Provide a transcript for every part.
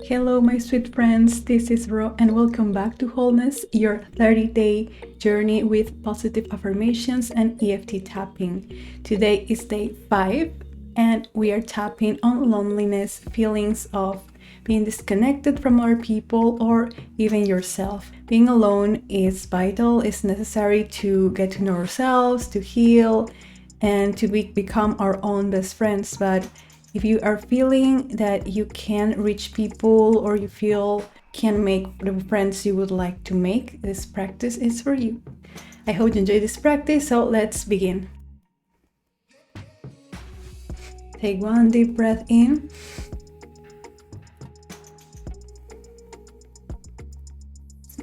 Hello, my sweet friends. This is Ro, and welcome back to Wholeness, your 30-day journey with positive affirmations and EFT tapping. Today is day 5, and we are tapping on loneliness, feelings of being disconnected from other people or even yourself. Being alone is vital, it's necessary to get to know ourselves, to heal, and to become our own best friends. But if you are feeling that you can't reach people or you feel can't make the friends you would like to make, this practice is for you. I hope you enjoy this practice, so let's begin. Take one deep breath in.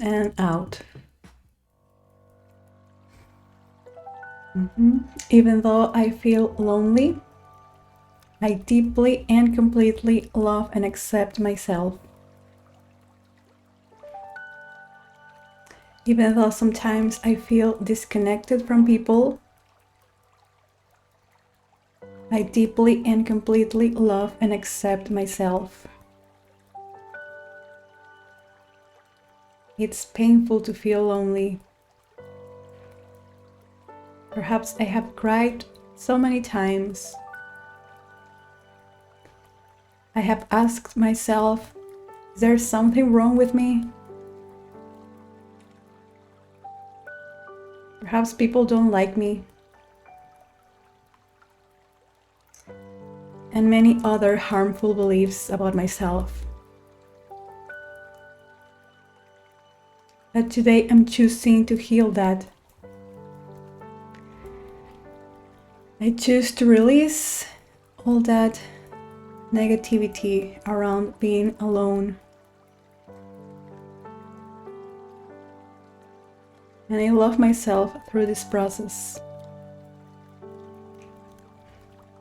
And out. Even though I feel lonely, I deeply and completely love and accept myself. Even though sometimes I feel disconnected from people, I deeply and completely love and accept myself. It's painful to feel lonely. Perhaps I have cried so many times. I have asked myself, is there something wrong with me? Perhaps people don't like me. And many other harmful beliefs about myself. But today I'm choosing to heal that. I choose to release all that negativity around being alone. And I love myself through this process.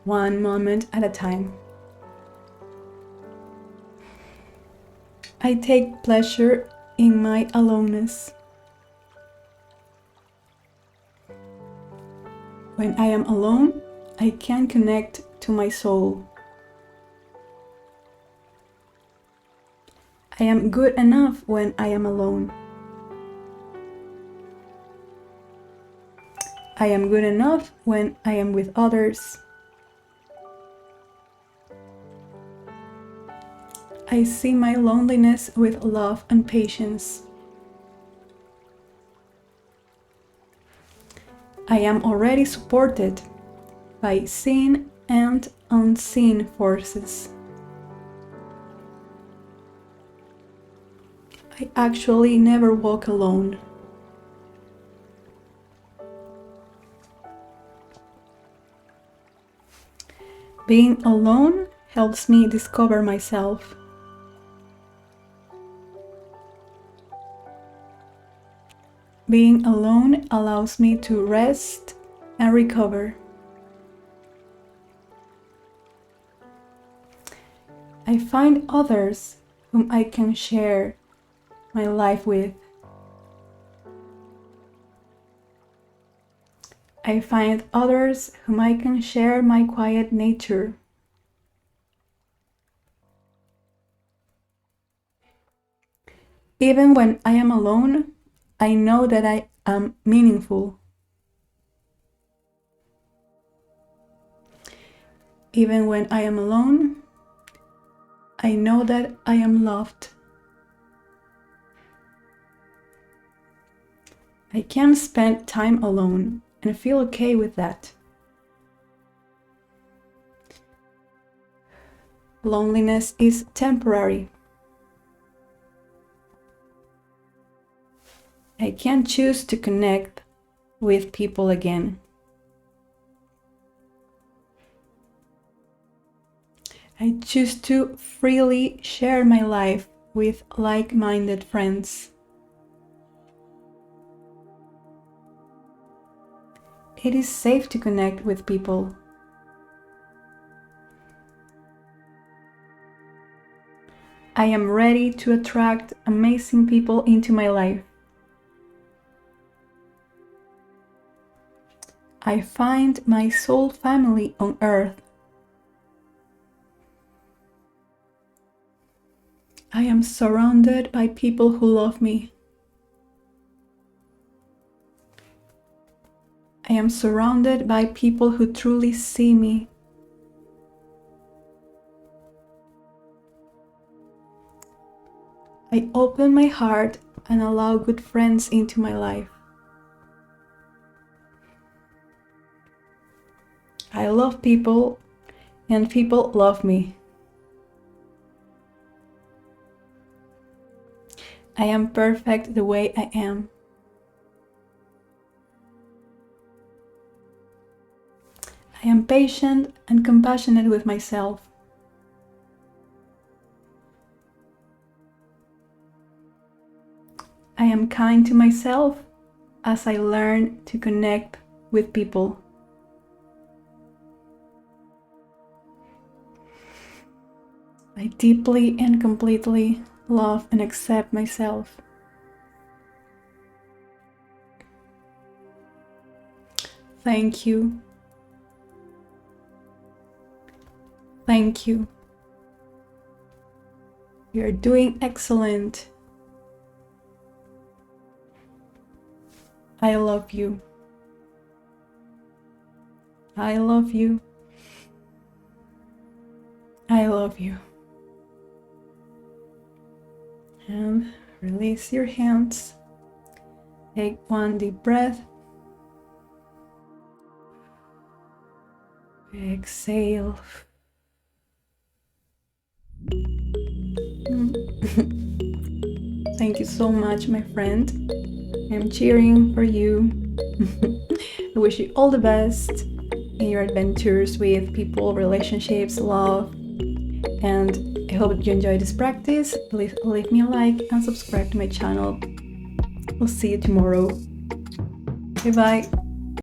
One moment at a time. I take pleasure in my aloneness. When I am alone, I can connect to my soul. I am good enough when I am alone. I am good enough when I am with others. I see my loneliness with love and patience. I am already supported by seen and unseen forces. I actually never walk alone. Being alone helps me discover myself. Being alone allows me to rest and recover. I find others whom I can share my life with. I find others whom I can share my quiet nature. Even when I am alone, I know that I am meaningful. Even when I am alone, I know that I am loved. I can spend time alone and feel okay with that. Loneliness is temporary. I can choose to connect with people again. I choose to freely share my life with like-minded friends. It is safe to connect with people. I am ready to attract amazing people into my life. I find my soul family on earth. I am surrounded by people who love me. I am surrounded by people who truly see me. I open my heart and allow good friends into my life. I love people and people love me. I am perfect the way I am. I am patient and compassionate with myself. I am kind to myself as I learn to connect with people. I deeply and completely love and accept myself. Thank you. Thank you. You're doing excellent. I love you. I love you. I love you. And release your hands. Take one deep breath. Exhale. Thank you so much, my friend. I'm cheering for you. I wish you all the best in your adventures with people, relationships, love. And I hope you enjoy this practice. Please leave me a like and subscribe to my channel. We'll see you tomorrow. Bye bye.